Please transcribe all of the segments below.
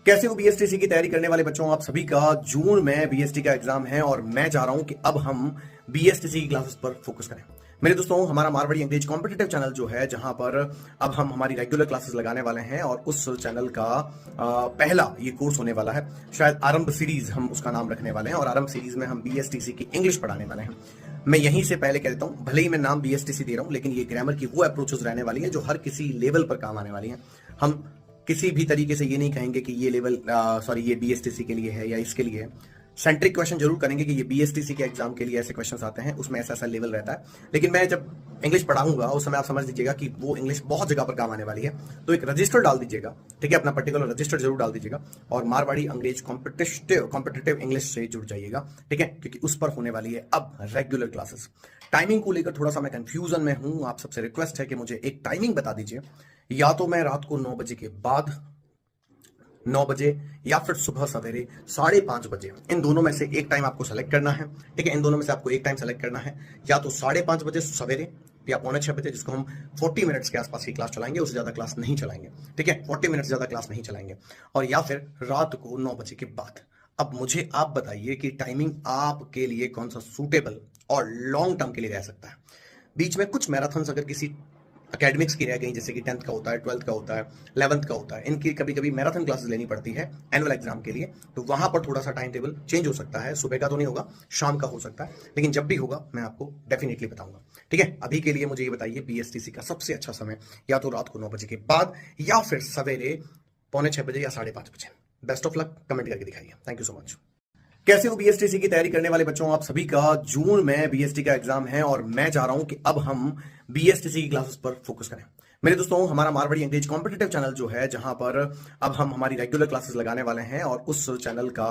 कैसे हो बीएसटीसी की तैयारी करने वाले बच्चों, आप सभी का जून में बीएसटी का एग्जाम है और मैं चाह रहा हूं कि अब हम बीएसटीसी की क्लासेस पर फोकस करें। मेरे दोस्तों, हमारा मारवाड़ी अंग्रेज कॉम्पिटिटिव चैनल जो है, जहां पर अब हम हमारी रेगुलर क्लासेस लगाने वाले हैं और उस चैनल का पहला ये कोर्स होने वाला है। शायद आरंभ सीरीज हम उसका नाम रखने वाले हैं और आरंभ सीरीज में हम बीएसटीसी की इंग्लिश पढ़ाने वाले हैं। मैं यहीं से पहले कह देता हूं, भले ही मैं नाम बीएसटीसी दे रहा हूं, लेकिन ये ग्रामर की वो अप्रोचेस रहने वाली है जो हर किसी लेवल पर काम आने वाली है। हम किसी भी तरीके से ये नहीं कहेंगे कि ये लेवल ये बीएसटीसी के लिए है या इसके लिए है। सेंट्रिक क्वेश्चन जरूर करेंगे कि ये बीएसटीसी के एग्जाम के लिए ऐसे क्वेश्चंस आते हैं, उसमें ऐसा ऐसा लेवल रहता है। लेकिन मैं जब इंग्लिश पढ़ाऊंगा उस समय आप समझ लीजिएगा कि वो इंग्लिश बहुत जगह पर काम आने वाली है। तो एक रजिस्टर डाल दीजिएगा, ठीक है, अपना पर्टिकुलर रजिस्टर जरूर डाल दीजिएगा और मारवाड़ी अंग्रेज कॉम्पिटिटिव इंग्लिश से जुड़ जाइएगा, ठीक है, क्योंकि उस पर होने वाली है अब रेगुलर क्लासेस। टाइमिंग को लेकर थोड़ा सा मैं कंफ्यूजन में हूं, आप सबसे रिक्वेस्ट है कि मुझे एक टाइमिंग बता दीजिए। या तो मैं रात को 9 बजे के बाद 9 बजे या फिर सुबह सवेरे 5:30 बजे, इन दोनों में से एक टाइम आपको सेलेक्ट करना है, ठीक है। इन दोनों में से आपको एक टाइम सेलेक्ट करना है, या तो 5:30 बजे सवेरे या 5:45 बजे, जिसको हम 40 मिनट्स के आसपास की क्लास चलाएंगे, उससे ज्यादा क्लास नहीं चलाएंगे, ठीक है, 40 मिनट ज्यादा क्लास नहीं चलाएंगे। और या फिर रात को 9 बजे के बाद। अब मुझे आप बताइए कि टाइमिंग आपके लिए कौन सा सूटेबल और लॉन्ग टर्म के लिए रह सकता है। बीच में कुछ मैराथन्स अगर किसी एकेडमिक्स की रह गई, जैसे कि 10th का होता है, 12th का होता है, 11th का होता है, इनकी कभी कभी मैराथन क्लासेस लेनी पड़ती है एनुअल एग्जाम के लिए, तो वहां पर थोड़ा सा टाइम टेबल चेंज हो सकता है। सुबह का तो नहीं होगा, शाम का हो सकता है, लेकिन जब भी होगा मैं आपको डेफिनेटली बताऊंगा, ठीक है। अभी के लिए मुझे ये बताइए, बीएसटीसी का सबसे अच्छा समय या तो रात को 9 बजे के बाद या फिर सवेरे 5:45 बजे या 5:30 बजे। बेस्ट ऑफ लक, कमेंट करके दिखाइए। Thank you so much. कैसे हो बीएसटीसी की तैयारी करने वाले बच्चों, आप सभी का जून में बीएसटी का एग्जाम है और मैं चाह रहा हूं कि अब हम बीएसटीसी की क्लासेस पर फोकस करें। मेरे दोस्तों, हमारा मारवाड़ी अंग्रेज कॉम्पिटिटिव चैनल जो है, जहां पर अब हम हमारी रेगुलर क्लासेस लगाने वाले हैं और उस चैनल का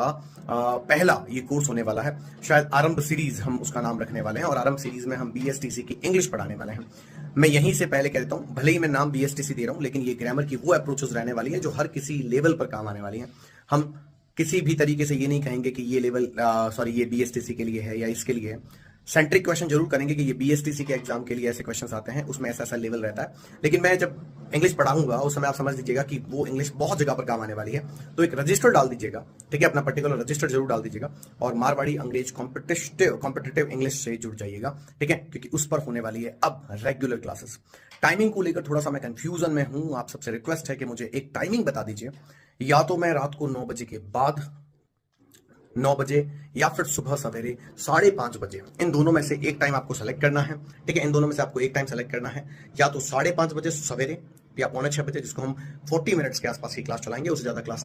पहला ये कोर्स होने वाला है। शायद आरंभ सीरीज हम उसका नाम रखने वाले हैं और आरंभ सीरीज में हम बीएसटीसी की इंग्लिश पढ़ाने वाले हैं। मैं यहीं से पहले कह देता हूं, भले ही मैं नाम बीएसटीसी दे रहा हूं, लेकिन ये ग्रामर की वो अप्रोचेस रहने वाली है जो हर किसी लेवल पर काम आने वाली है। हम किसी भी तरीके से ये नहीं कहेंगे कि ये लेवल ये बीएसटीसी के लिए है या इसके लिए है। सेंट्रिक क्वेश्चन जरूर करेंगे कि ये बीएसटीसी के एग्जाम के लिए ऐसे क्वेश्चंस आते हैं, उसमें ऐसा ऐसा लेवल रहता है। लेकिन मैं जब इंग्लिश पढ़ाऊंगा उस समय आप समझ लीजिएगा कि वो इंग्लिश बहुत जगह पर काम आने वाली है। तो एक रजिस्टर डाल दीजिएगा, ठीक है, अपना पर्टिकुलर रजिस्टर जरूर डाल दीजिएगा और मारवाड़ी अंग्रेज कॉम्पिटिटिव इंग्लिश से जुड़ जाइएगा, ठीक है, क्योंकि उस पर होने वाली है अब रेगुलर क्लासेस। टाइमिंग को लेकर थोड़ा सा मैं कंफ्यूजन में हूं, आप सबसे रिक्वेस्ट है कि मुझे एक टाइमिंग बता दीजिए। या तो मैं रात को 9 बजे के बाद 9 बजे या फिर सुबह सवेरे 5:30 बजे, इन दोनों में से एक टाइम आपको सेलेक्ट करना है, ठीक है। इन दोनों में से आपको एक टाइम सेलेक्ट करना है, या तो 5:30 बजे सवेरे या 5:45 बजे, जिसको हम 40 मिनट्स के आसपास की क्लास चलाएंगे, उससे ज्यादा क्लास